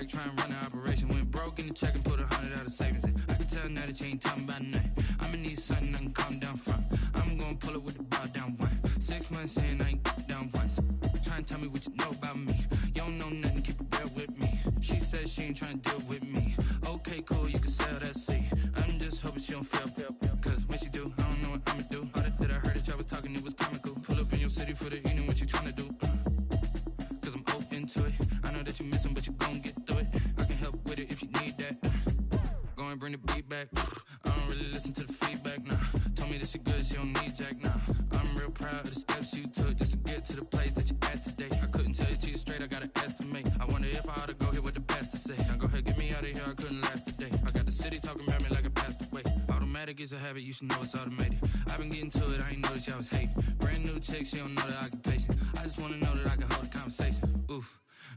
Try and run the operation. Went broke in the check and put 100 out of savings in. I can tell now that you ain't talking about nothing. I'ma need something I can calm down from. I'm gonna pull it with the bow down one. 6 months in, I ain't down once. Try and tell me what you know about me. You don't know nothing, keep it real with me. She said she ain't trying to deal with me. Okay, cool, you can sell that seat. I'm just hoping she don't fail. Cause when she do, I don't know what I'ma do. All that I heard that y'all was talking, it was comical. Pull up in your city for the evening, what you trying to do? Cause I'm open to it. I know that you missing, but you gon' get through it. I can help with it if you need that. Go and bring the beat back. I don't really listen to the feedback, nah. Told me that she good, she don't need jack, nah. I'm real proud of the steps you took just to get to the place that you at today. I couldn't tell you to you straight, I gotta estimate. I wonder if I ought to go here with the best to say. Now go ahead, get me out of here, I couldn't last today. I got the city talking about me like I passed away. Automatic is a habit, you should know it's automated. I've been getting to it, I ain't noticed y'all was hating. Brand new chick, she don't know the occupation. I just wanna know that I can hold a conversation. Oof.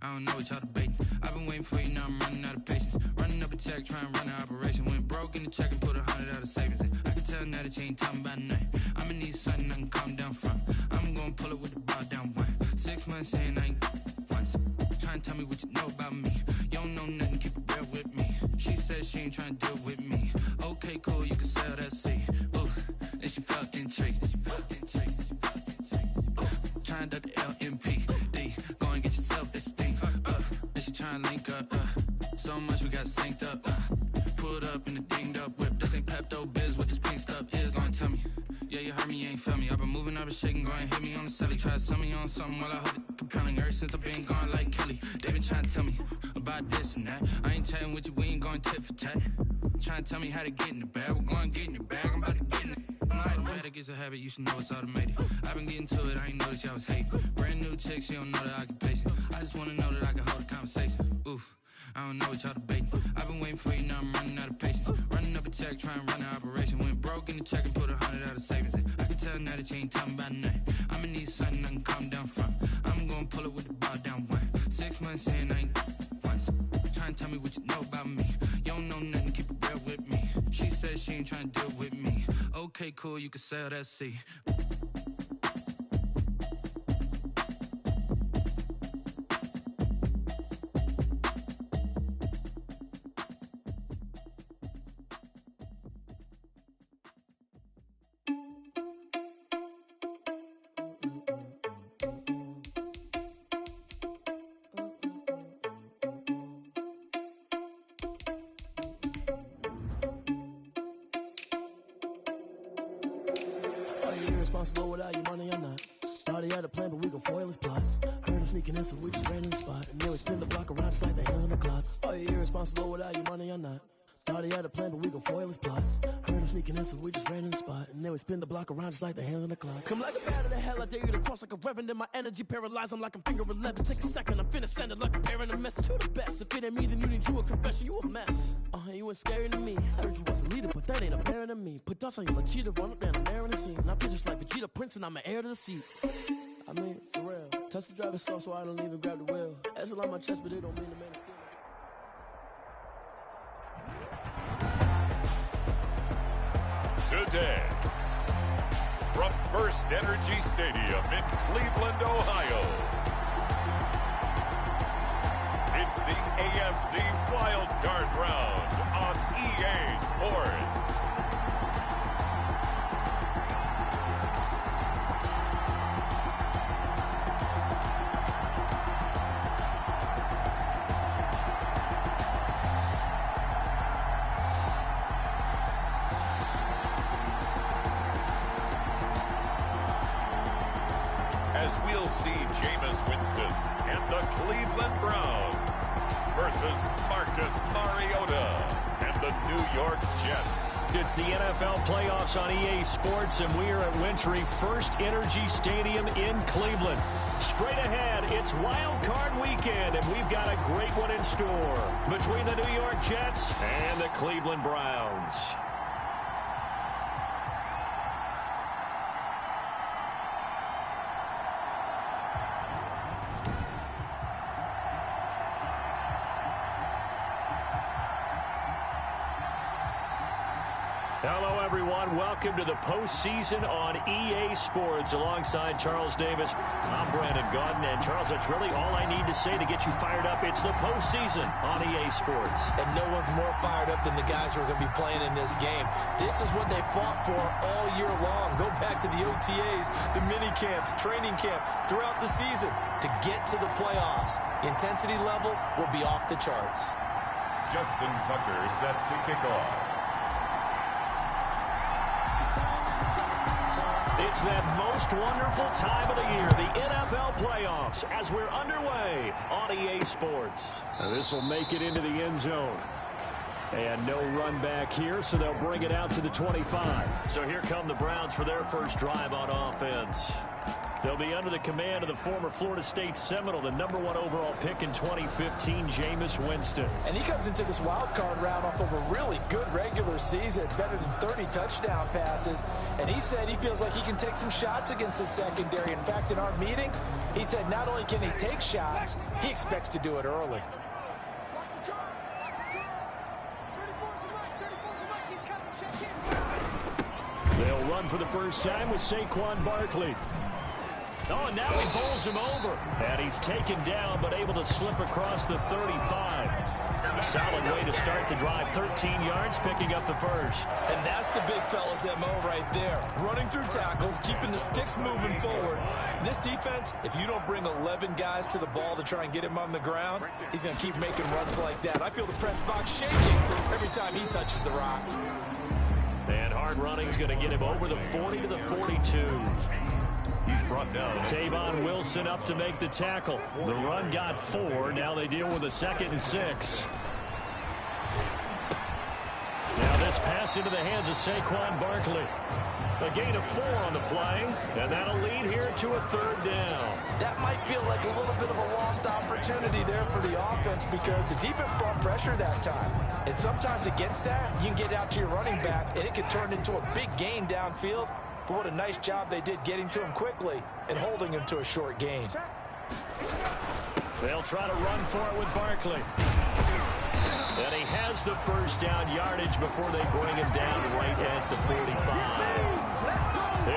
I don't know what y'all debating. I've been waiting for you, now I'm running out of patience. Running up a check, trying to run an operation. Went broke in the check and put 100 out of savings in. I can tell now that you ain't talking about nothing. I'ma need something I can calm down from. I'm gonna pull it with the bow down one. 6 months in, I ain't once. Try and tell me what you know about me. You don't know nothing, keep it real with me. She said she ain't trying to deal with me. Okay, cool, you can sell that seat. Ooh, and she felt intrigued. Trying to the LMPD. Go and get yourself esteem. And she trying to link up. So much we got synced up. Pulled up in the dinged up whip. This ain't Pepto Biz, what this pink stuff is. Gonna tell me. Yeah, you heard me, you ain't felt me. I've been moving, I've been shaking, go and hit me on the celly. Try to sell me on something while I hold it compelling. Ever since I've been gone like Kelly, they been trying to tell me about this and that. I ain't chatting with you, we ain't going tit for tat. Trying to tell me how to get in the bag. We're going to get in your bag, I'm about to get in it. Automatic is a habit, you should know it's automated. I've been getting to it, I ain't noticed y'all was hating. Brand new chick, she don't know the occupation. I just wanna know that I can hold a conversation. Oof, I don't know what y'all debating. I've been waiting for you, now I'm running out of patience. Running up a check, trying to run an operation. Went broke in the check and put 100 out of savings in. I can tell now that you ain't talking about nothing. I'ma need something I can calm down from. I'm gonna pull it with the bow down one. 6 months in, I ain't once. Try and tell me what you know about me. You don't know nothing, keep it real with me. She said she ain't trying to deal with me. Okay, cool, you can sell that seat. Irresponsible without your money or not. Thought he had a plan, but we gon' foil his plot. Heard him sneaking in, so we just ran in the spot. And then we spin the block around just like the hands on the clock. Are you irresponsible without your money or not? Thought he had a plan, but we gon' foil his plot. Heard him sneaking in, so we just ran in the spot. And then we spin the block around just like the hands on the clock. Come like a bat of the hell, I dare you to cross like a reverend. In my energy paralyzed, I'm like I'm finger 11. Take a second, I'm finna send it like a bearing a message to the best. If it ain't me, then you need you a confession, you a mess. You ain't scary to me. Heard you was a leader, but that ain't apparent to me. Put dust on you like cheetah, run up down the air in the scene. And I feel just like Vegeta Prince, and I'm an heir to the seat. I mean, for real. Touch the driver's soft, so I don't even grab the wheel. That's a lot on my chest, but it don't mean the man is still. Today, from First Energy Stadium in Cleveland, Ohio, it's the AFC Wild Card Round on EA Sports. As we'll see Jameis Winston and the Cleveland Browns versus Marcus Mariota and the New York Jets. It's the NFL playoffs on EA Sports, and we are at Wintry First Energy Stadium in Cleveland. Straight ahead, it's Wild Card Weekend, and we've got a great one in store between the New York Jets and the Cleveland Browns. Hello, everyone. Welcome to the postseason on EA Sports. Alongside Charles Davis, I'm Brandon Gaudin. And, Charles, that's really all I need to say to get you fired up. It's the postseason on EA Sports. And no one's more fired up than the guys who are going to be playing in this game. This is what they fought for all year long. Go back to the OTAs, the mini camps, training camp, throughout the season to get to the playoffs. The intensity level will be off the charts. Justin Tucker set to kick off. It's that most wonderful time of the year, the NFL playoffs, as we're underway on EA Sports. This will make it into the end zone. And no run back here, so they'll bring it out to the 25. So here come the Browns for their first drive on offense. They'll be under the command of the former Florida State Seminole, the #1 overall pick in 2015, Jameis Winston. And he comes into this wild card round off of a really good regular season, better than 30 touchdown passes. And he said he feels like he can take some shots against the secondary. In fact, in our meeting, he said not only can he take shots, he expects to do it early. They'll run for the first time with Saquon Barkley. Oh, and now he bowls him over. And he's taken down, but able to slip across the 35. A solid way to start the drive. 13 yards, picking up the first. And that's the big fella's MO right there. Running through tackles, keeping the sticks moving forward. This defense, if you don't bring 11 guys to the ball to try and get him on the ground, he's going to keep making runs like that. I feel the press box shaking every time he touches the rock. And hard running is going to get him over the 40 to the 42. He's brought down. Tavon Wilson up to make the tackle. The run got 4. Now they deal with a 2nd and 6. Now this pass into the hands of Saquon Barkley. A gain of 4 on the play, and that'll lead here to a 3rd down. That might feel like a little bit of a lost opportunity there for the offense because the defense brought pressure that time. And sometimes against that, you can get out to your running back, and it can turn into a big gain downfield. But what a nice job they did getting to him quickly and holding him to a short gain. They'll try to run for it with Barkley. And he has the first down yardage before they bring him down right at the 45.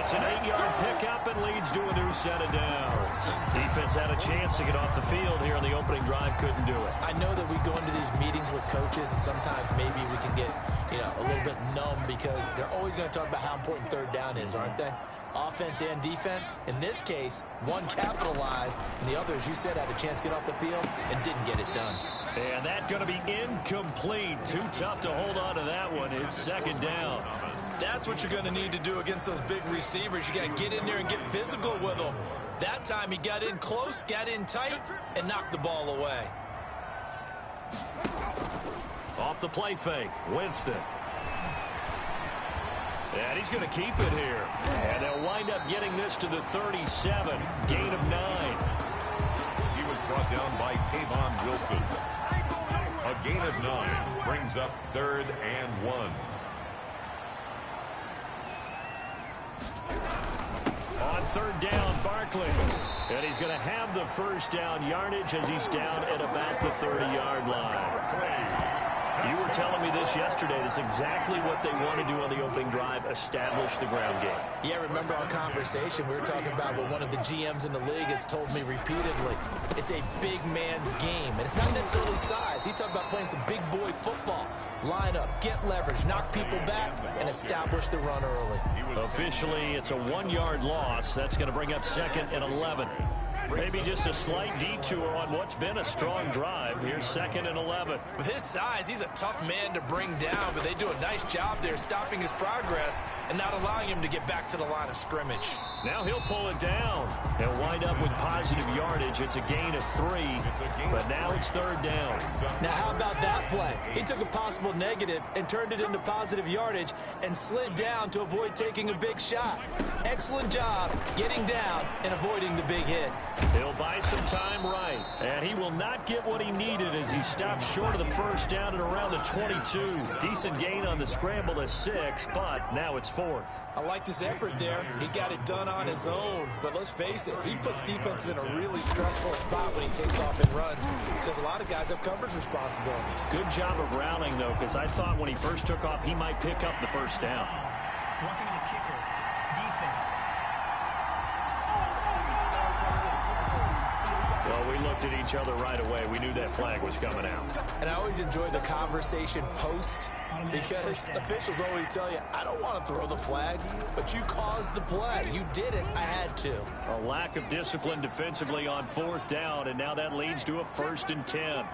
It's an 8-yard pickup and leads to a new set of downs. Defense had a chance to get off the field here on the opening drive, couldn't do it. I know that we go into these meetings with coaches and sometimes maybe we can get, a little bit numb because they're always going to talk about how important 3rd down is, aren't they? Offense and defense. In this case, one capitalized and the other, as you said, had a chance to get off the field and didn't get it done. And that's going to be incomplete. Too tough to hold on to that one. It's 2nd down. That's what you're going to need to do against those big receivers. You got to get in there and get physical with them. That time he got in close, got in tight, and knocked the ball away. Off the play fake, Winston. And he's going to keep it here. And they'll wind up getting this to the 37. Gain of 9. He was brought down by Tavon Wilson. A gain of 9 brings up 3rd and 1. On 3rd down, Barkley. And he's going to have the first down yardage as he's down at about the 30-yard line. You were telling me this yesterday. This is exactly what they want to do on the opening drive, establish the ground game. Yeah, remember our conversation? We were talking about what one of the GMs in the league has told me repeatedly. It's a big man's game, and it's not necessarily size. He's talking about playing some big boy football. Line up, get leverage, knock people back, and establish the run early. Officially, it's a 1-yard loss. That's going to bring up 2nd and 11. Maybe just a slight detour on what's been a strong drive. Here's 2nd and 11. With his size, he's a tough man to bring down, but they do a nice job there stopping his progress and not allowing him to get back to the line of scrimmage. Now he'll pull it down. He'll wind up with positive yardage. It's a gain of 3, but now it's 3rd down. Now how about that play? He took a possible negative and turned it into positive yardage and slid down to avoid taking a big shot. Excellent job getting down and avoiding the big hit. He'll buy some time right. And he will not get what he needed as he stopped short of the first down at around the 22. Decent gain on the scramble of 6, but now it's 4th. I like his effort there. He got it done on his own. But let's face it, he puts defenses in a really stressful spot when he takes off and runs because a lot of guys have coverage responsibilities. Good job of rallying, though, because I thought when he first took off, he might pick up the first down. Roughing the kicker. Defense. Well, we looked at each other right away. We knew that flag was coming out. And I always enjoy the conversation post because officials always tell you, I don't want to throw the flag, but you caused the play. You did it. I had to. A lack of discipline defensively on 4th down, and now that leads to a 1st and 10.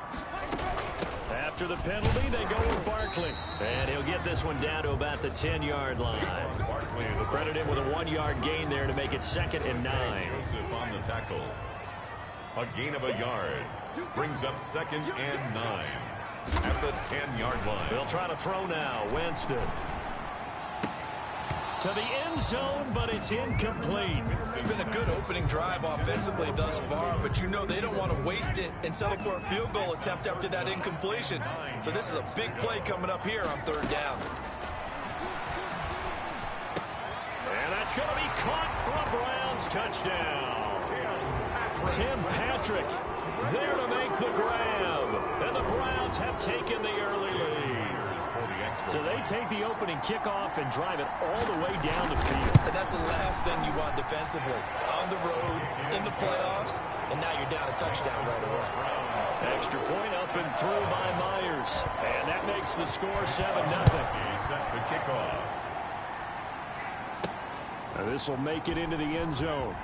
After the penalty, they go with Barkley. And he'll get this one down to about the 10-yard line. Barkley Credit him with a 1-yard gain there to make it 2nd and 9. Joseph on the tackle. A gain of a yard. Brings up 2nd and 9. At the 10-yard line. They'll try to throw now. Winston. To the end zone, but it's incomplete. It's been a good opening drive offensively thus far, but you know they don't want to waste it and settle for a field goal attempt after that incompletion. So this is a big play coming up here on 3rd down. And that's going to be caught for a Browns touchdown. Tim Patrick there to make the grab. And the Browns have taken the early lead. So they take the opening kickoff and drive it all the way down the field. And that's the last thing you want defensively. On the road, in the playoffs, and now you're down a touchdown right away. Extra point up and through by Myers. And that makes the score 7-0. He's set to kick off. This will make it into the end zone.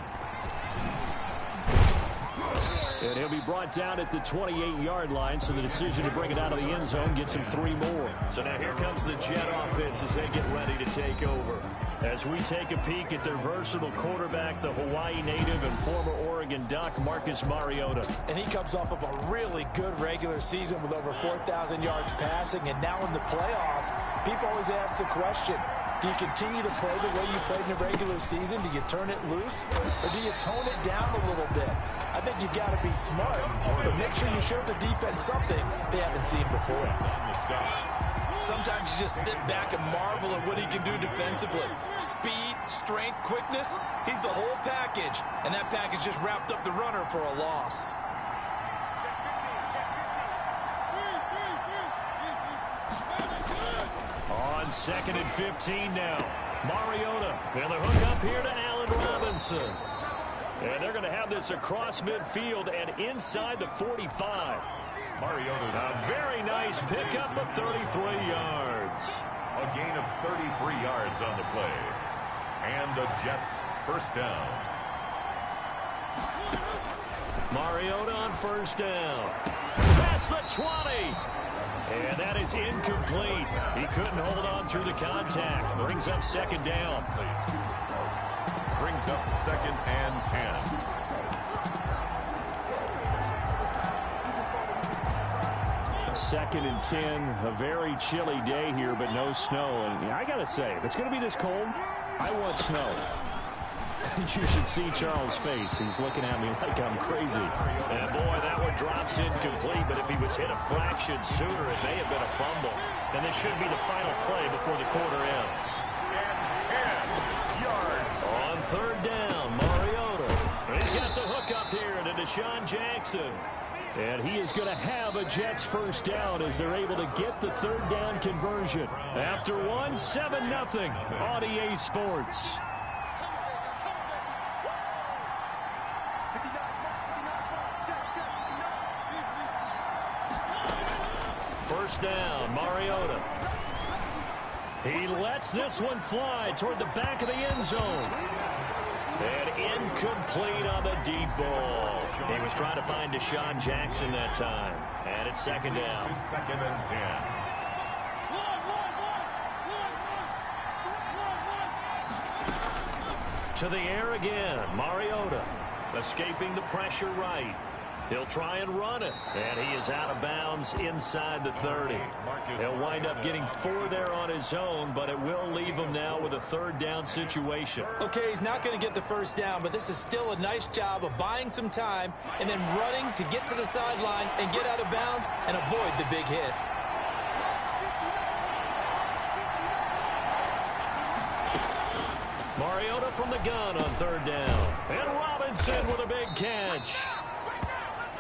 And he'll be brought down at the 28-yard line, so the decision to bring it out of the end zone gets him 3 more. So now here comes the Jet offense as they get ready to take over. As we take a peek at their versatile quarterback, the Hawaii native and former Oregon Duck, Marcus Mariota. And he comes off of a really good regular season with over 4,000 yards passing, and now in the playoffs, people always ask the question, do you continue to play the way you played in the regular season? Do you turn it loose? Or do you tone it down a little bit? I think you've got to be smart, but make sure you show the defense something they haven't seen before. Sometimes you just sit back and marvel at what he can do defensively. Speed, strength, quickness, he's the whole package. And that package just wrapped up the runner for a loss. On 2nd and 15 now. Mariota. And the hook up here to Allen Robinson. And they're going to have this across midfield and inside the 45. Mariota. A very nice pickup of 33 yards. A gain of 33 yards on the play. And the Jets 1st down. Mariota on 1st down. Past the 20. And that is incomplete. He couldn't hold on through the contact. Brings up 2nd down. Brings up 2nd and 10. 2nd and 10. A very chilly day here, but no snow. And I got to say, if it's going to be this cold, I want snow. You should see Charles' face. He's looking at me like I'm crazy. And boy, that one drops incomplete, but if he was hit a fraction sooner, it may have been a fumble. And this should be the final play before the quarter ends. And 10 yards. On 3rd down, Mariota. He's got the hook up here to Deshaun Jackson. And he is going to have a Jets 1st down as they're able to get the 3rd down conversion. After 7-0 on EA Sports. First down, Mariota. He lets this one fly toward the back of the end zone. And incomplete on the deep ball. He was trying to find Deshaun Jackson that time. And it's 2nd down. 2nd and 10. To the air again, Mariota. Escaping the pressure right. He'll try and run it. And he is out of bounds inside the 30. He'll wind up getting 4 there on his own, but it will leave him now with a 3rd down situation. Okay, he's not going to get the first down, but this is still a nice job of buying some time and then running to get to the sideline and get out of bounds and avoid the big hit. Mariota from the gun on 3rd down. And Robinson with a big catch.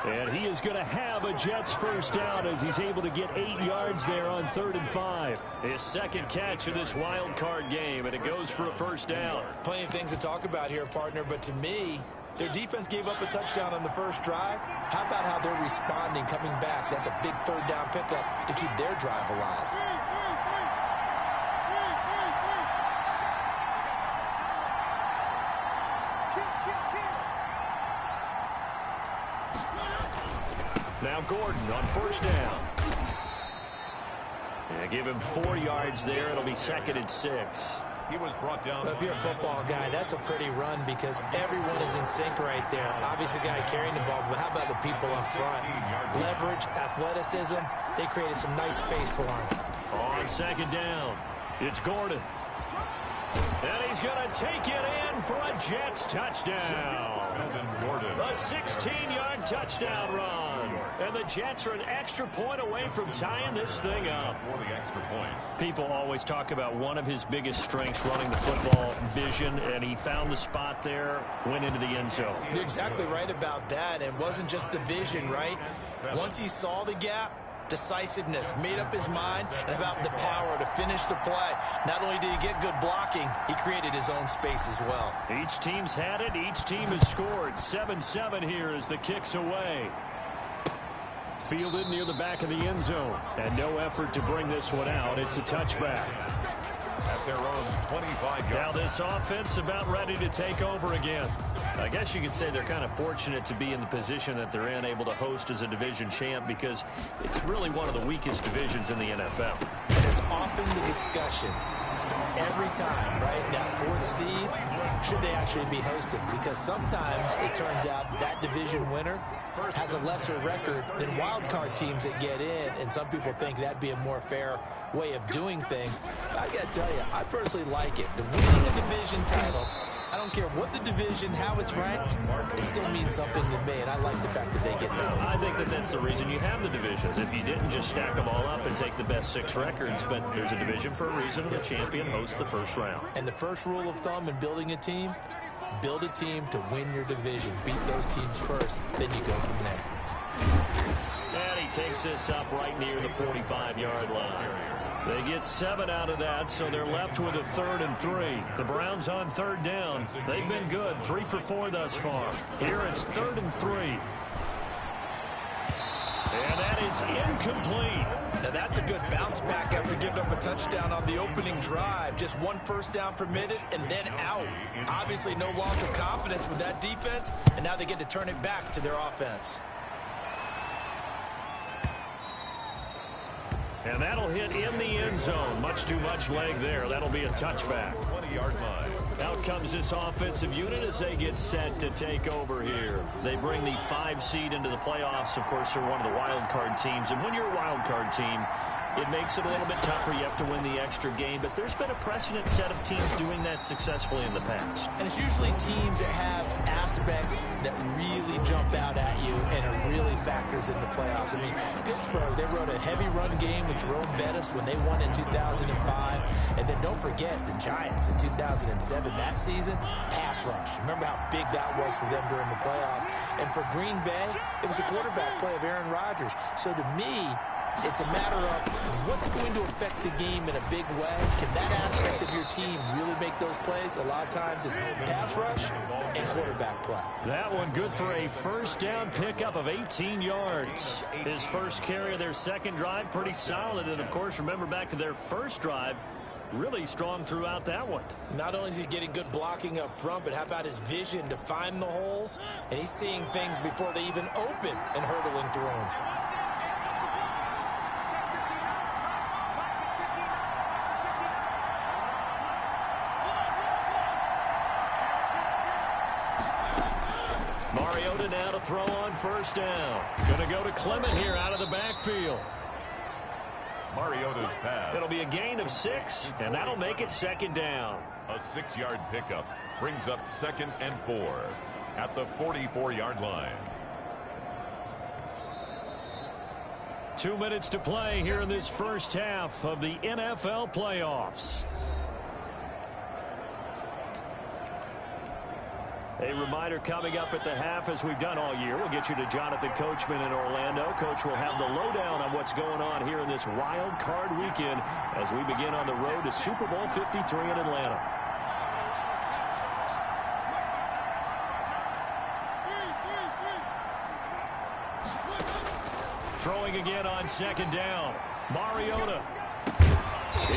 And he is going to have a Jets first down as he's able to get 8 yards there on 3rd and 5. His 2nd catch of this wild card game, and it goes for a first down. Plenty of things to talk about here, partner, but to me, their defense gave up a touchdown on the first drive. How about how they're responding, coming back? That's a big 3rd down pickup to keep their drive alive. Now Gordon on 1st down. Yeah, give him 4 yards there. It'll be 2nd and 6. He was brought down. Well, if you're a football guy, that's a pretty run because everyone is in sync right there. Obviously, the guy carrying the ball, but how about the people up front? Leverage, athleticism, they created some nice space for him. On 2nd down, it's Gordon. And he's going to take it in for a Jets touchdown. A 16-yard touchdown run. And the Jets are an extra point away from tying this thing up. People always talk about one of his biggest strengths, running the football, vision, and he found the spot there, went into the end zone. You're exactly right about that. It wasn't just the vision, right? Once he saw the gap, decisiveness, made up his mind, and about the power to finish the play. Not only did he get good blocking, he created his own space as well. Each team's had it. Each team has scored. 7-7 here as the kick's away. Fielded near the back of the end zone. And no effort to bring this one out. It's a touchback. At their own 25 yards. Now this offense about ready to take over again. I guess you could say they're kind of fortunate to be in the position that they're in, able to host as a division champ, because it's really one of the weakest divisions in the NFL. There's often the discussion every time, right, that 4th seed, should they actually be hosting? Because sometimes it turns out that division winner has a lesser record than wild card teams that get in, and some people think that'd be a more fair way of doing things. But I got to tell you, I personally like it. The winning a division title, I don't care what the division, how it's ranked, it still means something to me, and I like the fact that they get known. I think that that's the reason you have the divisions. If you didn't just stack them all up and take the best 6 records, but there's a division for a reason, and the champion hosts the first round. And the first rule of thumb in building a team, build a team to win your division. Beat those teams first, then you go from there. And he takes this up right near the 45-yard line. They get 7 out of that, so they're left with a 3rd and 3. The Browns on 3rd down. They've been good, 3 for 4 thus far. Here it's 3rd and 3. And that is incomplete. Now that's a good bounce back after giving up a touchdown on the opening drive. Just 1 first down permitted and then out. Obviously no loss of confidence with that defense, and now they get to turn it back to their offense. And that'll hit in the end zone. Much too much leg there. That'll be a touchback. 20-yard line. Out comes this offensive unit as they get set to take over here. They bring the 5 seed into the playoffs. Of course, they're one of the wild card teams. And when you're a wild card team, it makes it a little bit tougher. You have to win the extra game. But there's been a precedent set of teams doing that successfully in the past. And it's usually teams that have aspects that really jump out at you and it really factors in the playoffs. I mean, Pittsburgh, they rode a heavy run game with Jerome Bettis when they won in 2005. And then don't forget the Giants in 2007. That season, pass rush. Remember how big that was for them during the playoffs. And for Green Bay, it was the quarterback play of Aaron Rodgers. So to me, it's a matter of what's going to affect the game in a big way. Can that aspect of your team really make those plays? A lot of times it's pass rush and quarterback play. That one good for a first down pickup of 18 yards. His first carry of their second drive, pretty solid. And, of course, remember back to their first drive, really strong throughout that one. Not only is he getting good blocking up front, but how about his vision to find the holes? And he's seeing things before they even open and hurdling through them. Mariota now to throw on first down. Going to go to Clement here out of the backfield. Mariota's pass. It'll be a gain of 6, and that'll make it second down. A 6-yard pickup brings up 2nd and 4 at the 44-yard line. 2 minutes to play here in this first half of the NFL playoffs. A reminder coming up at the half, as we've done all year. We'll get you to Jonathan Coachman in Orlando. Coach will have the lowdown on what's going on here in this wild card weekend as we begin on the road to Super Bowl 53 in Atlanta. Throwing again on second down. Mariota.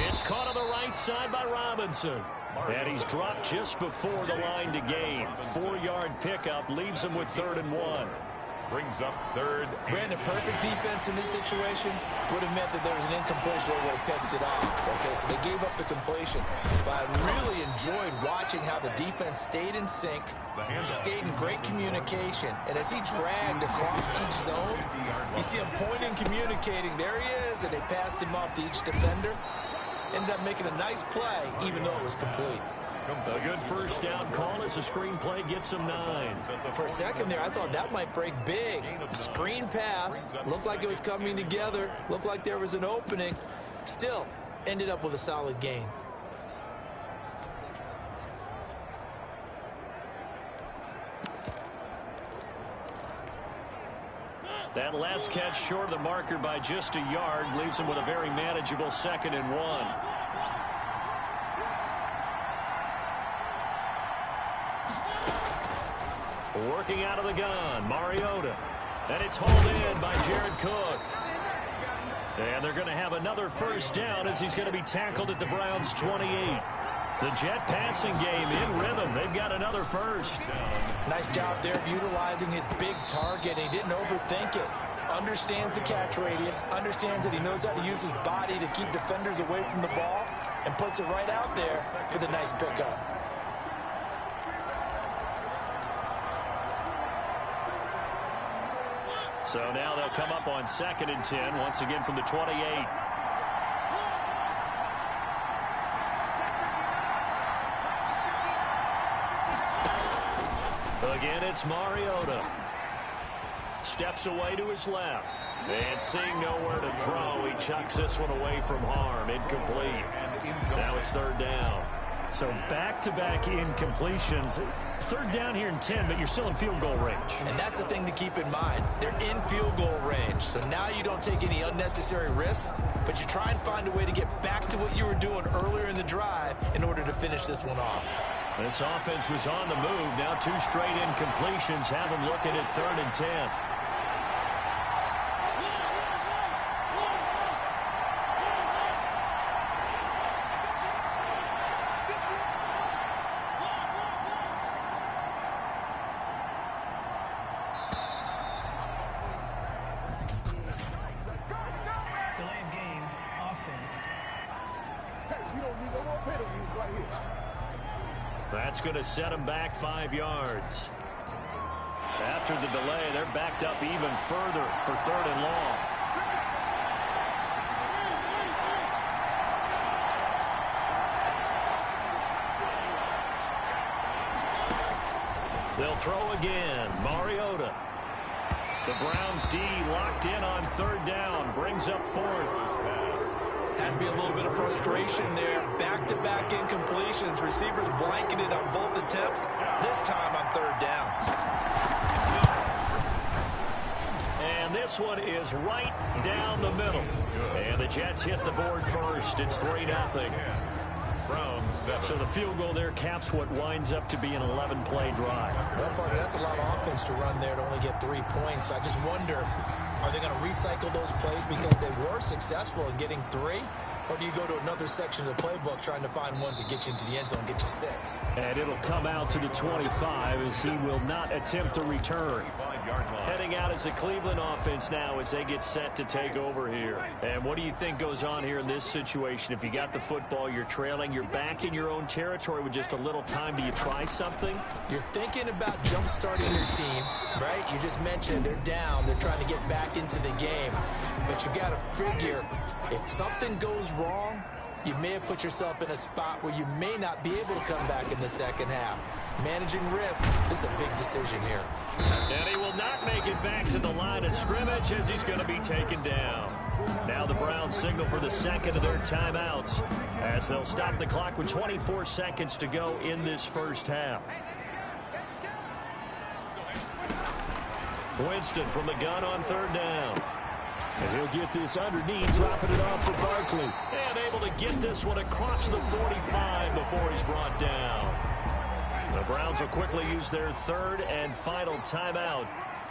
It's caught on the right side by Robinson. And he's dropped just before the line to gain. 4-yard pickup leaves him with 3rd and 1. Brings up 3rd. Brandon, perfect defense in this situation would have meant that there was an incompletion or would have picked it off. Okay, so they gave up the completion. But I really enjoyed watching how the defense stayed in sync, stayed in great communication, and as he dragged across each zone, you see him pointing, communicating. There he is, and they passed him off to each defender. Ended up making a nice play, even though it was complete. A good first down call as the screen play gets him 9. For a second there, I thought that might break big. Screen pass, looked like it was coming together, looked like there was an opening. Still, ended up with a solid gain. That last catch short of the marker by just a yard leaves him with a very manageable 2nd and 1. Working out of the gun, Mariota. And it's hauled in by Jared Cook. And they're going to have another first down as he's going to be tackled at the Browns' 28. The Jet passing game in rhythm. They've got another first. Nice job there of utilizing his big target. He didn't overthink it. Understands the catch radius. Understands that he knows how to use his body to keep defenders away from the ball. And puts it right out there for the nice pickup. So now they'll come up on 2nd and 10, once again from the 28. Again, it's Mariota. Steps away to his left. And seeing nowhere to throw, he chucks this one away from harm. Incomplete. Now it's 3rd down. So back-to-back incompletions. 3rd down here in 10, but you're still in field goal range. And that's the thing to keep in mind. They're in field goal range. So now you don't take any unnecessary risks, but you try and find a way to get back to what you were doing earlier in the drive in order to finish this one off. This offense was on the move. Now 2 straight incompletions have them looking at 3rd and 10. That's going to set them back 5 yards. After the delay, they're backed up even further for 3rd and long. They'll throw again. Mariota. The Browns D locked in on 3rd down. Brings up 4th. Has to be a little bit of frustration there. Back-to-back incompletions. Receivers blanketed on both attempts. This time on 3rd down. And this one is right down the middle. And the Jets hit the board first. It's 3-0. So the field goal there caps what winds up to be an 11-play drive. Well, partner, that's a lot of offense to run there to only get 3 points. I just wonder, are they going to recycle those plays because they were successful in getting 3? Or do you go to another section of the playbook trying to find ones that get you into the end zone, get you 6? And it'll come out to the 25 as he will not attempt to return. Heading out as the Cleveland offense now as they get set to take over here. And what do you think goes on here in this situation? If you got the football, you're trailing, you're back in your own territory with just a little time. Do you try something? You're thinking about jump-starting your team, right? You just mentioned they're down. They're trying to get back into the game. But you got to figure, if something goes wrong, you may have put yourself in a spot where you may not be able to come back in the second half. Managing risk, this is a big decision here. And he will not make it back to the line of scrimmage as he's going to be taken down. Now the Browns signal for the second of their timeouts as they'll stop the clock with 24 seconds to go in this first half. Winston from the gun on third down. And he'll get this underneath, dropping it off for Barkley. And able to get this one across the 45 before he's brought down. The Browns will quickly use their third and final timeout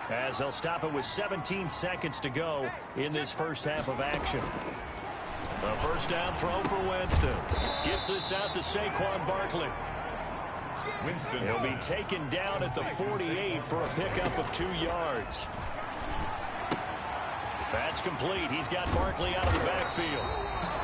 as they'll stop it with 17 seconds to go in this first half of action. A first down throw for Winston. Gets this out to Saquon Barkley. He'll be taken down at the 48 for a pickup of 2 yards. That's complete. He's got Barkley out of the backfield.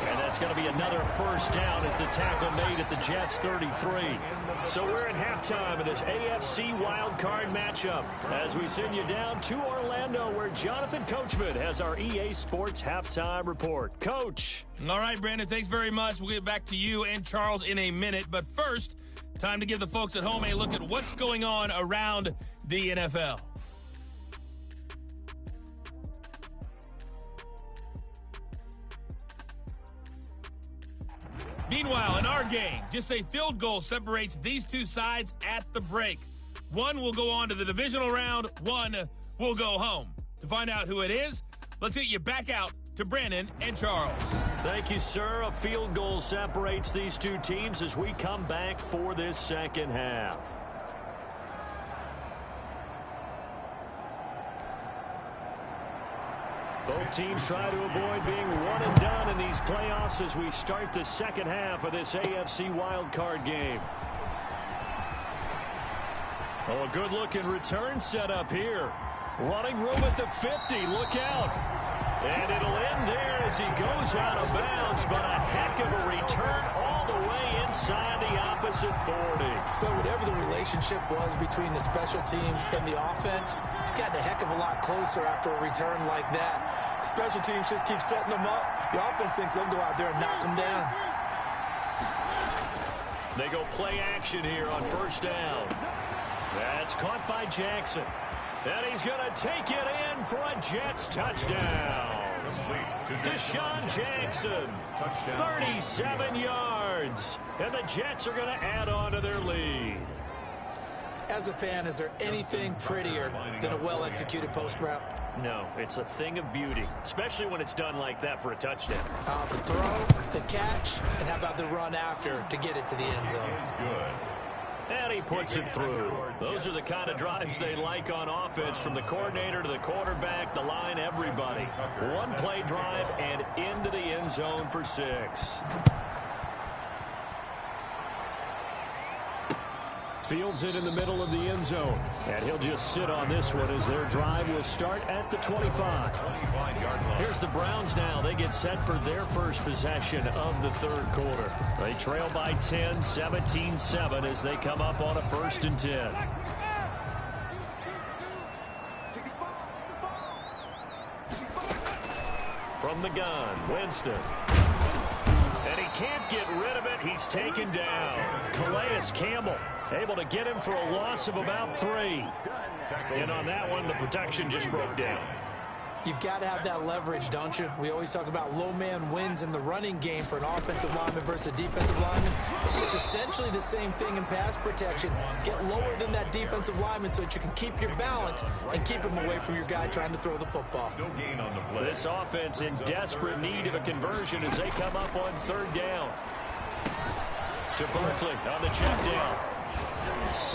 And that's going to be another first down as the tackle made at the Jets' 33. So we're at halftime of this AFC wildcard matchup as we send you down to Orlando where Jonathan Coachman has our EA Sports halftime report. Coach. All right, Brandon, thanks very much. We'll get back to you and Charles in a minute. But first, time to give the folks at home a look at what's going on around the NFL. Meanwhile, in our game, just a field goal separates these two sides at the break. One will go on to the divisional round, one will go home. To find out who it is, let's get you back out to Brandon and Charles. Thank you, sir. A field goal separates these two teams as we come back for this second half. Both teams try to avoid being one and done in these playoffs as we start the second half of this AFC wildcard game. Oh, a good-looking return setup here. Running room at the 50. Look out. And it'll end there as he goes out of bounds, but a heck of a return all the way inside the opposite 40. But whatever the relationship was between the special teams and the offense, it's gotten a heck of a lot closer after a return like that. The special teams just keep setting them up. The offense thinks they'll go out there and knock them down. They go play action here on first down. That's caught by Jackson. And he's going to take it in for a Jets touchdown. Deshaun Jackson, 37 yards. And the Jets are going to add on to their lead. As a fan, is there anything prettier than a well-executed post route? No, it's a thing of beauty, especially when it's done like that for a touchdown. The throw, the catch, and how about the run after to get it to the end zone? And he puts it through. Those are the kind of drives they like on offense, from the coordinator to the quarterback, the line, everybody. One play drive and into the end zone for 6. Fields it in the middle of the end zone. And he'll just sit on this one as their drive will start at the 25. Here's the Browns now. They get set for their first possession of the third quarter. They trail by 10, 17-7 as they come up on a 1st and 10. From the gun, Winston. And he can't get rid of it. He's taken down. Calais Campbell able to get him for a loss of about 3. And on that one, the protection just broke down. You've got to have that leverage, don't you? We always talk about low man wins in the running game for an offensive lineman versus a defensive lineman. It's essentially the same thing in pass protection. Get lower than that defensive lineman so that you can keep your balance and keep him away from your guy trying to throw the football. This offense in desperate need of a conversion as they come up on 3rd down. To Barkley on the check down.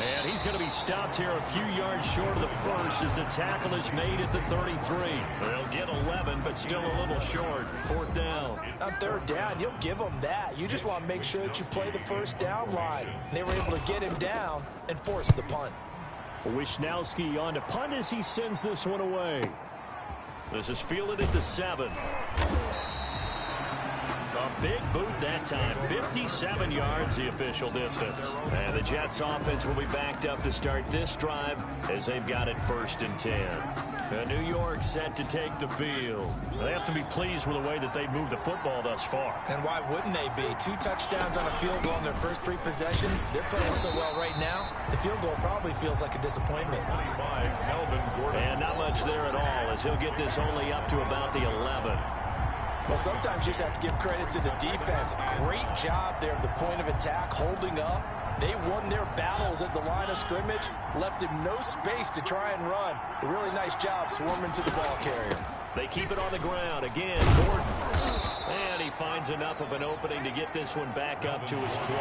And he's going to be stopped here a few yards short of the first as the tackle is made at the 33. They'll get 11, but still a little short. 4th down. On 3rd down, you'll give them that. You just want to make sure that you play the first down line. And they were able to get him down and force the punt. Wisnowski on to punt as he sends this one away. This is fielded at the 7. A big boot that time. 57 yards the official distance. And the Jets offense will be backed up to start this drive as they've got it 1st and 10. New York set to take the field. They have to be pleased with the way that they've moved the football thus far. And why wouldn't they be? 2 touchdowns on a field goal in their first 3 possessions. They're playing so well right now, the field goal probably feels like a disappointment. And not much there at all, as he'll get this only up to about the 11. Well, sometimes you just have to give credit to the defense. Great job there at the point of attack, holding up. They won their battles at the line of scrimmage, left him no space to try and run. A really nice job swarming to the ball carrier. They keep it on the ground. Again, Gordon. And he finds enough of an opening to get this one back up to his 20.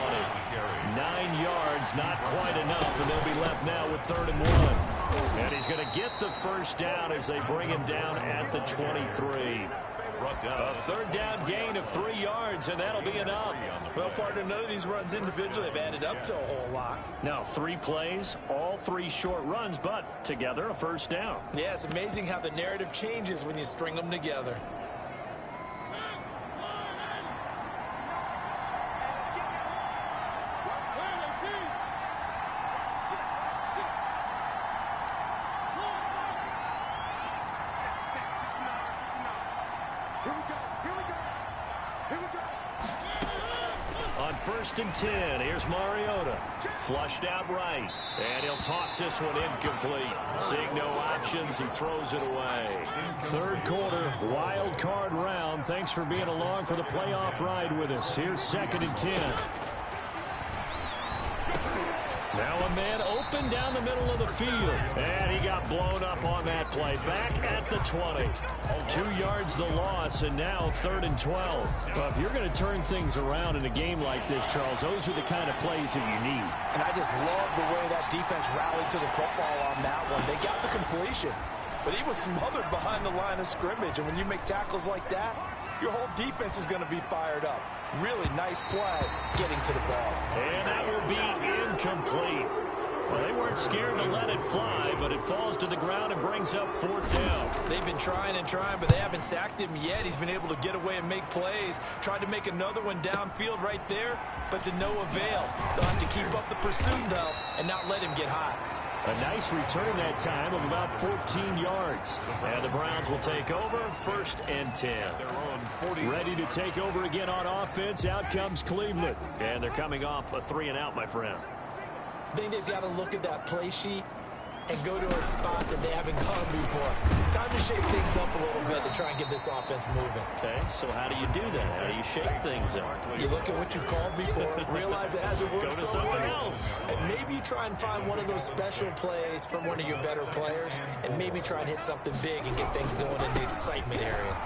9 yards, not quite enough, and they'll be left now with 3rd and 1. And he's going to get the first down as they bring him down at the 23. A 3rd down gain of 3 yards, and that'll be enough. Well, partner, none of these runs individually have added up to a whole lot. Now 3 plays, all 3 short runs, but together a first down. Yeah, it's amazing how the narrative changes when you string them together. On 1st and 10, here's Mariota. Flushed out right. And he'll toss this one incomplete. Seeing no options, he throws it away. 3rd quarter, wild card round. Thanks for being along for the playoff ride with us. Here's 2nd and 10. Now a man open down the middle of the field. And he got blown up on that play. Back at the 20. 2 yards the loss, and now 3rd and 12. Well, if you're going to turn things around in a game like this, Charles, those are the kind of plays that you need. And I just love the way that defense rallied to the football on that one. They got the completion, but he was smothered behind the line of scrimmage. And when you make tackles like that, your whole defense is going to be fired up. Really nice play getting to the ball. And that will be incomplete. Well, they weren't scared to let it fly, but it falls to the ground and brings up 4th down. They've been trying and trying, but they haven't sacked him yet. He's been able to get away and make plays. Tried to make another one downfield right there, but to no avail. They'll have to keep up the pursuit, though, and not let him get hot. A nice return that time of about 14 yards. And the Browns will take over 1st and 10. Ready to take over again on offense. Out comes Cleveland. And they're coming off a 3 and out, my friend. I think they've got to look at that play sheet and go to a spot that they haven't gone before. Time to shake things up a little bit to try and get this offense moving. Okay, so how do you do that? How do you shake things up? You look at what you've called before, realize it hasn't worked Go to so something well. else. And maybe you try and find one of those special plays from one of your better players, and maybe try and hit something big and get things going in the excitement area.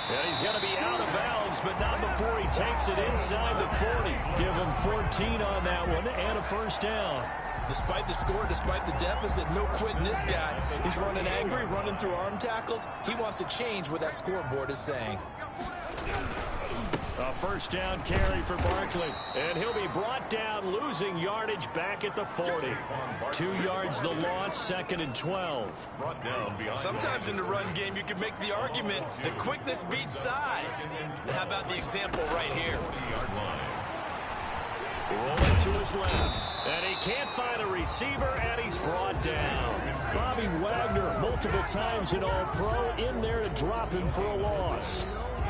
And he's going to be out of bounds, but not before he takes it inside the 40. Give him 14 on that one and a first down. Despite the score, despite the deficit, no quitting this guy. He's running angry, running through arm tackles. He wants to change what that scoreboard is saying. A first down carry for Barkley. And he'll be brought down, losing yardage back at the 40. 2 yards the loss, 2nd and 12. Sometimes in the run game, you can make the argument that quickness beats size. And how about the example right here? Rolling to his left. And he can't find a receiver, and he's brought down. Bobby Wagner, multiple times in All-Pro, in there to drop him for a loss.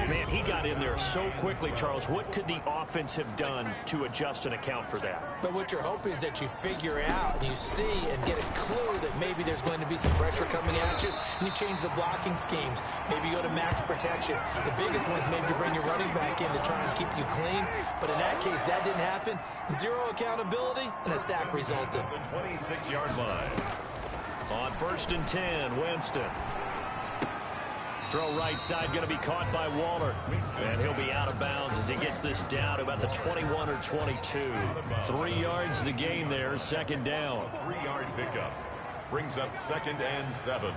Man, he got in there so quickly, Charles. What could the offense have done to adjust and account for that? But what you're hoping is that you figure out and you see and get a clue that maybe there's going to be some pressure coming at you, and you change the blocking schemes. Maybe you go to max protection. The biggest one is maybe you bring your running back in to try and keep you clean. But in that case, that didn't happen. Zero accountability, and a sack resulted. The 26-yard line. On 1st and 10, Winston. Throw right side, going to be caught by Waller. And he'll be out of bounds as he gets this down to about the 21 or 22. 3 yards the gain there, 2nd down. 3-yard pickup. Brings up 2nd and 7.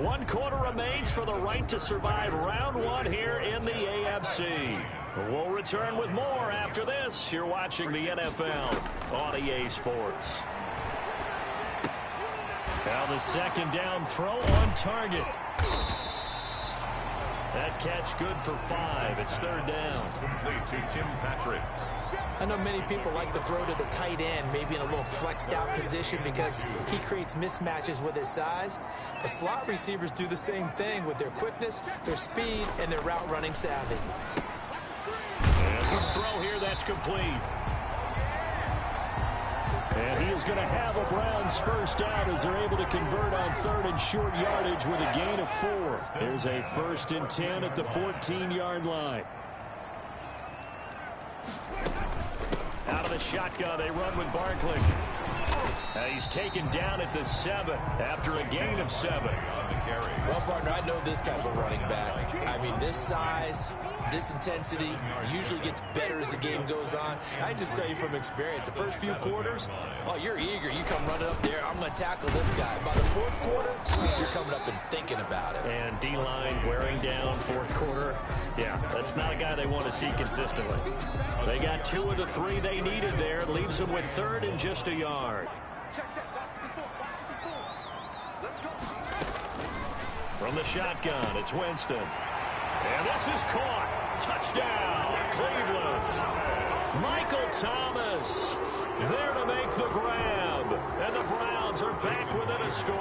1 quarter remains for the right to survive round 1 here in the AFC. We'll return with more after this. You're watching the NFL on EA Sports. Now the second down throw on target. That catch good for 5. It's third down. Complete to Tim Patrick. I know many people like to throw to the tight end, maybe in a little flexed out position because he creates mismatches with his size. But slot receivers do the same thing with their quickness, their speed, and their route running savvy. And good throw here, that's complete. And he is going to have a Browns first down as they're able to convert on third and short yardage with a gain of 4. There's a 1st and 10 at the 14-yard line. Out of the shotgun, they run with Barkley. He's taken down at the 7 after a gain of 7. Well, partner, I know this type of running back. I mean, this size, this intensity usually gets better as the game goes on. I just tell you from experience, the first few quarters, oh, you're eager. You come running up there, I'm going to tackle this guy. By the 4th quarter, you're coming up and thinking about it. And D-line wearing down 4th quarter. Yeah, that's not a guy they want to see consistently. They got 2 of the 3 they needed there. It leaves them with 3rd and just a yard. From the shotgun, it's Winston. And this is caught. Touchdown, Cleveland. Michael Thomas there to make the grab. And the Browns are back within a score.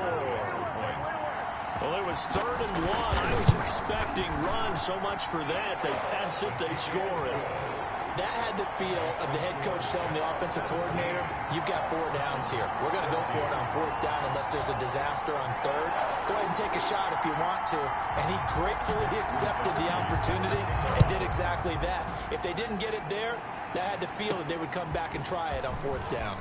Well, it was 3rd and 1. I was expecting runs so much for that. They pass it, they score it. That had the feel of the head coach telling the offensive coordinator, you've got 4 downs here. We're going to go for it on 4th down unless there's a disaster on 3rd. Go ahead and take a shot if you want to. And he gratefully accepted the opportunity and did exactly that. If they didn't get it there, that had the feel that they would come back and try it on 4th down.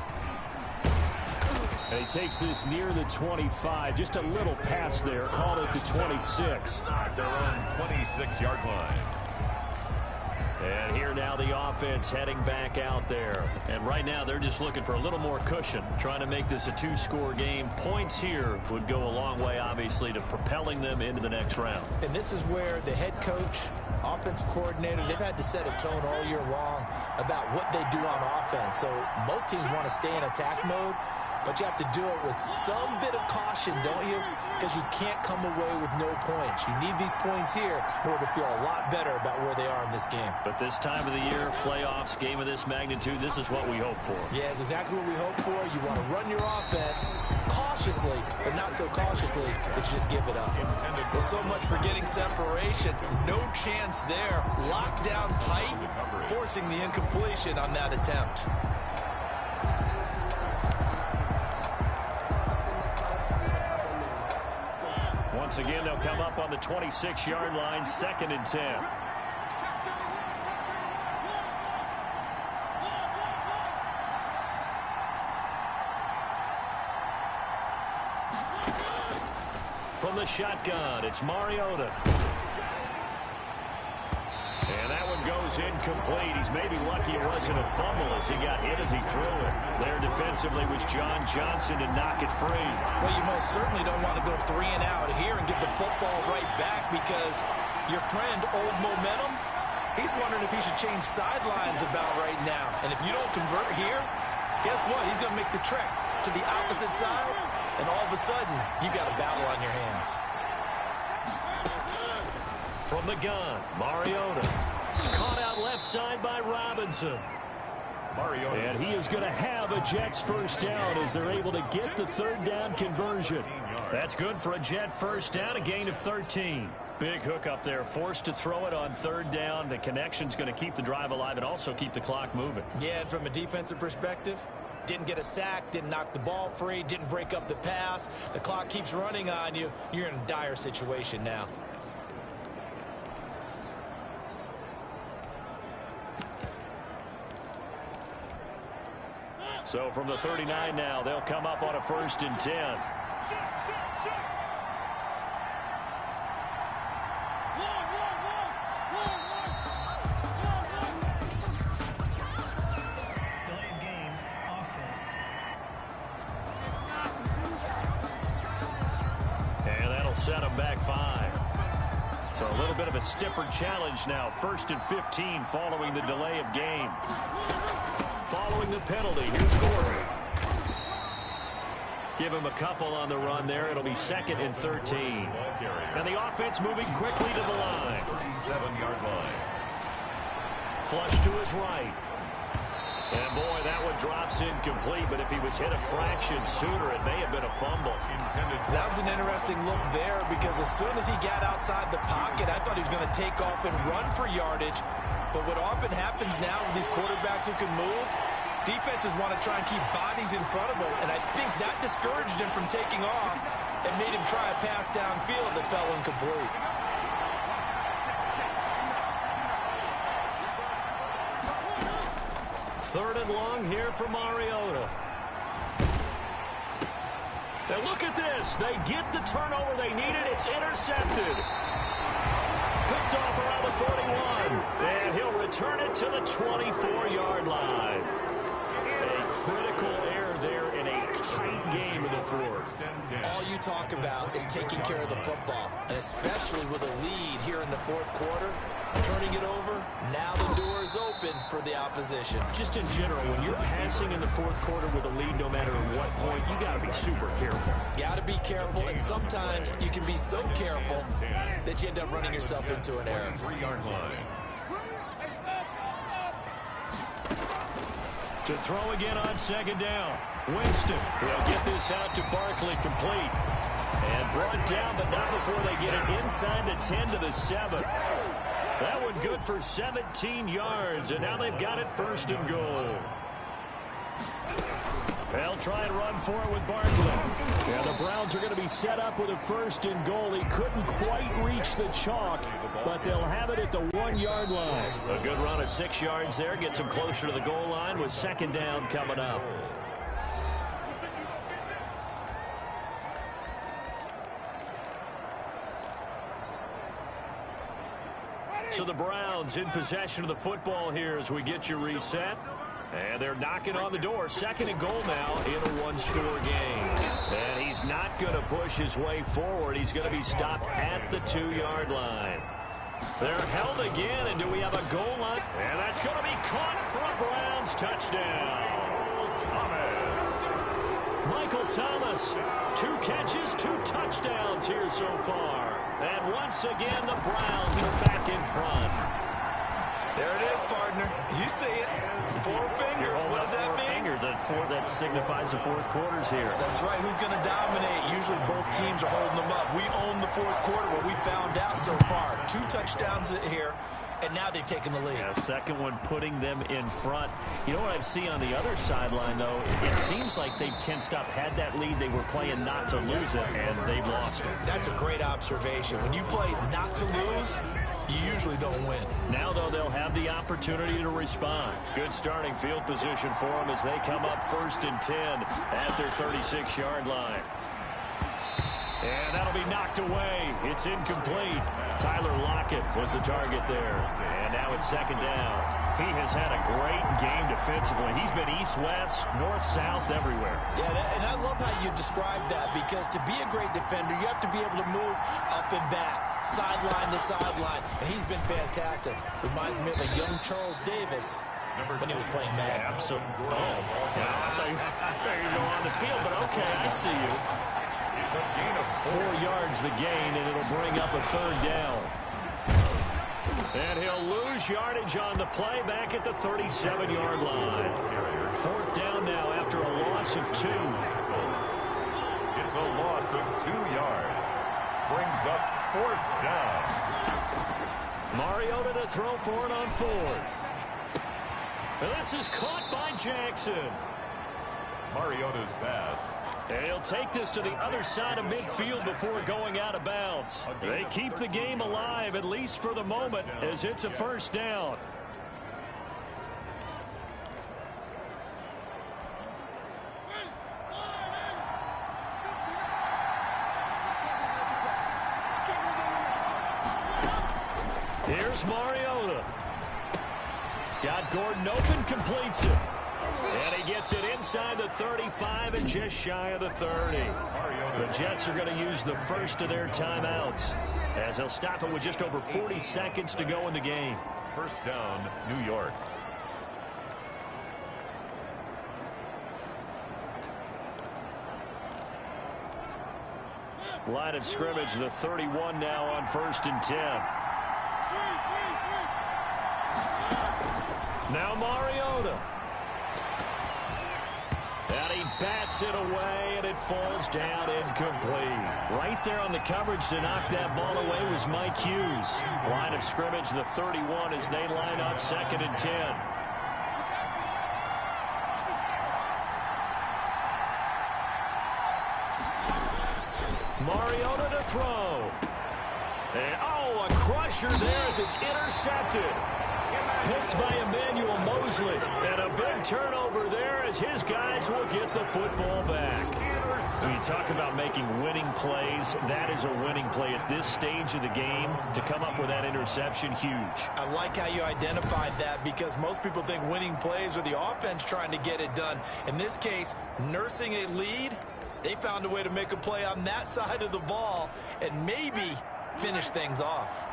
And he takes this near the 25. Just a little pass there. Called it the 26. At their own 26-yard line. And here now the offense heading back out there. And right now they're just looking for a little more cushion, trying to make this a 2-score game. Points here would go a long way, obviously, to propelling them into the next round. And this is where the head coach, offensive coordinator, they've had to set a tone all year long about what they do on offense. So most teams want to stay in attack mode, but you have to do it with some bit of caution, don't you? Because you can't come away with no points. You need these points here in order to feel a lot better about where they are in this game. But this time of the year, playoffs, game of this magnitude, this is what we hope for. Yeah, it's exactly what we hope for. You want to run your offense cautiously, but not so cautiously that you just give it up. Well, so much for getting separation. No chance there. Locked down tight, forcing the incompletion on that attempt. Once again, they'll come up on the 26-yard line, 2nd and 10. From the shotgun, it's Mariota. And that one goes incomplete. He's maybe lucky it wasn't a fumble as he got hit as he threw it. There defensively was John Johnson to knock it free. Well, you most certainly don't want to go 3 and out here and get the football right back because your friend, Old Momentum, he's wondering if he should change sidelines about right now. And if you don't convert here, guess what? He's going to make the trek to the opposite side, and all of a sudden, you've got a battle on your hands. From the gun, Mariota. Caught out left side by Robinson. Mariota. And he is going to have a Jets first down as they're able to get the 3rd down conversion. That's good for a Jet first down, a gain of 13. Big hook up there, forced to throw it on 3rd down. The connection's going to keep the drive alive and also keep the clock moving. Yeah, and from a defensive perspective, didn't get a sack, didn't knock the ball free, didn't break up the pass. The clock keeps running on you. You're in a dire situation now. So from the 39 now, they'll come up on a 1st and 10. Delayed game, offense. And that'll set them back 5. So a little bit of a stiffer challenge now. 1st and 15 following the delay of game. Following the penalty, here's Gordon. Give him a couple on the run there. It'll be 2nd and 13. And the offense moving quickly to the line. 37-yard line. Flush to his right. And boy, that one drops incomplete, but if he was hit a fraction sooner, it may have been a fumble. That was an interesting look there because as soon as he got outside the pocket, I thought he was going to take off and run for yardage. But what often happens now with these quarterbacks who can move, defenses want to try and keep bodies in front of them, and I think that discouraged him from taking off and made him try a pass downfield that fell incomplete. Third and long here for Mariota. And look at this. They get the turnover they needed. It's intercepted. Picked off around the 41. And he'll return it to the 24-yard line. A critical error there in a tight game in the 4th. All you talk about is taking care of the football, and especially with a lead here in the 4th quarter. Turning it over, now the door is open for the opposition. Just in general, when you're passing in the 4th quarter with a lead, no matter what point, you got to be super careful. Got to be careful, and sometimes you can be so careful that you end up running yourself into an error. 3-yard line. To throw again on 2nd down. Winston will get this out to Barkley complete. And brought down, but not before they get it inside the 10 to the 7. That one good for 17 yards, and now they've got it 1st and goal. They'll try and run for it with Barkley. Yeah, the Browns are going to be set up with a 1st and goal. He couldn't quite reach the chalk, but they'll have it at the 1-yard line. A good run of 6 yards there gets them closer to the goal line with 2nd down coming up. So the Browns in possession of the football here as we get you reset. And they're knocking on the door. 2nd and goal now in a 1-score game. And he's not going to push his way forward. He's going to be stopped at the 2-yard line. They're held again, and do we have a goal line? And that's going to be caught for a Browns touchdown. Michael Thomas, 2 catches, 2 touchdowns here so far. And once again, the Browns are back in front. There it is, partner. You see it. 4 fingers. What does that mean? 4 fingers. That signifies the 4th quarter's here. That's right. Who's going to dominate? Usually both teams are holding them up. We own the 4th quarter, what we found out so far. 2 touchdowns here. And now they've taken the lead. Yeah, 2nd one putting them in front. You know what I see on the other sideline, though? It seems like they've tensed up. Had that lead, they were playing not to lose it, and they've lost it. That's a great observation. When you play not to lose, you usually don't win. Now, though, they'll have the opportunity to respond. Good starting field position for them as they come up 1st and 10 at their 36-yard line. And that'll be knocked away. It's incomplete. Tyler Lockett was the target there. And now it's 2nd down. He has had a great game defensively. He's been east-west, north-south, everywhere. Yeah, and I love how you describe that because to be a great defender, you have to be able to move up and back, sideline to sideline. And he's been fantastic. Reminds me of a young Charles Davis when he was playing Madden. Absolutely. Oh, I thought you were going on the field, but okay, I see you. 4 yards the gain, and it'll bring up a 3rd down. And he'll lose yardage on the play back at the 37-yard line. 4th down now after a loss of 2. It's a loss of 2 yards. Brings up 4th down. Mariota to throw for it on 4th. And this is caught by Jackson. Mariota's pass. And he'll take this to the other side of midfield before going out of bounds. They keep the game alive, at least for the moment, as it's a 1st down. Here's Mariota. Got Gordon open, completes it. And he gets it inside the 35 and just shy of the 30. The Jets are going to use the first of their timeouts as they'll stop it with just over 40 seconds to go in the game. First down, New York. Line of scrimmage, the 31 now on 1st and 10. Now Mariota. And he bats it away, and it falls down incomplete. Right there on the coverage to knock that ball away was Mike Hughes. Line of scrimmage, the 31 as they line up 2nd and 10. Mariota to throw. And, oh, a crusher there as it's intercepted. Picked by Emmanuel Mosley. And a big turnover there as his guys will get the football back. When you talk about making winning plays, that is a winning play at this stage of the game. To come up with that interception, huge. I like how you identified that because most people think winning plays are the offense trying to get it done. In this case, nursing a lead, they found a way to make a play on that side of the ball and maybe finish things off.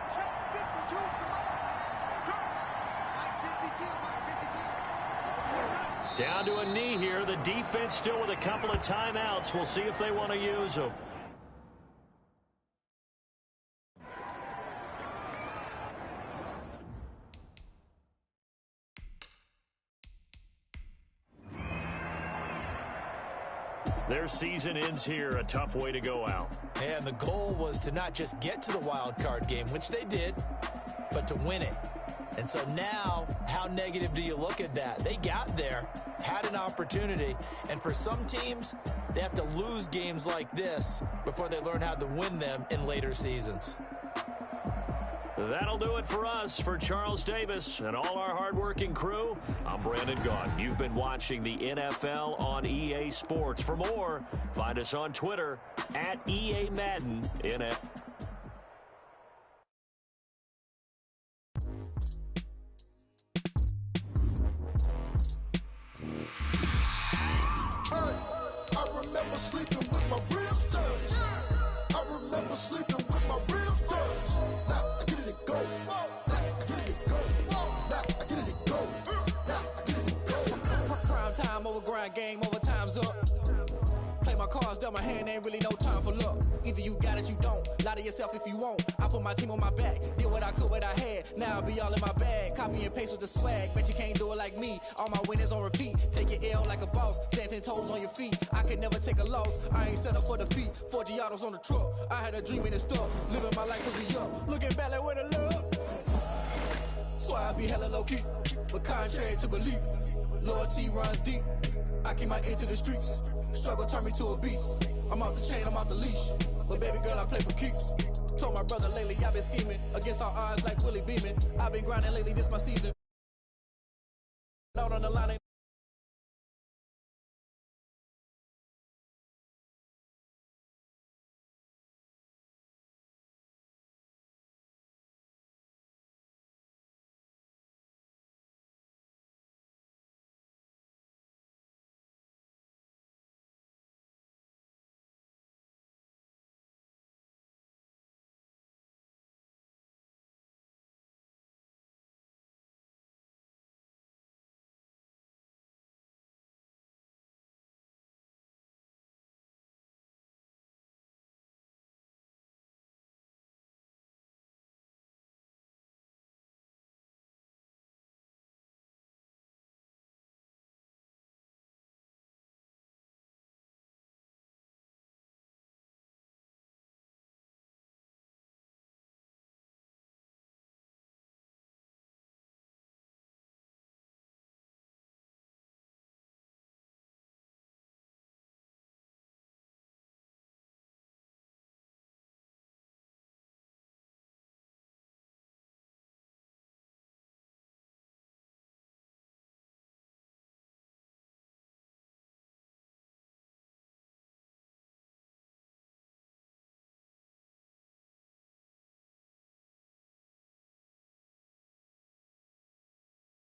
Down to a knee here. The defense still with a couple of timeouts. We'll see if they want to use them. Their season ends here, a tough way to go out. And the goal was to not just get to the wild card game, which they did, but to win it. And so now, how negative do you look at that? They got there, had an opportunity, and for some teams, they have to lose games like this before they learn how to win them in later seasons. That'll do it for us. For Charles Davis and all our hardworking crew, I'm Brandon Gaudin. You've been watching the NFL on EA Sports. For more, find us on Twitter at EA Madden NFL. I remember sleeping with my ribs touched. I remember sleeping with my ribs touched. Now I get it go. Now I get it go. Now I get it go. Now I get it go. Prime time over grind game, overtime's up. Play my cards, dealt my hand, ain't really no time for luck. Either you got it, you don't. Lie to yourself if you won't. I put my team on my back, did what I could, what I had. Now I'll be all in my bag. Copy and paste with the swag. Bet you can't do it like me. All my winners on repeat. Take your L like a boss. Stand 10 toes on your feet. I can never take a loss. I ain't set up for defeat. 4 Giottos on the truck. I had a dream and it stuck. Living my life cause we up. Looking back like where the love. So I be hella low key. But contrary to belief, loyalty runs deep. I keep my ear to the streets. Struggle turned me to a beast. I'm off the chain, I'm off the leash. But baby girl, I play for keeps. Told my brother lately, I've been scheming against all odds like Willie Beeman. I've been grinding lately, this my season.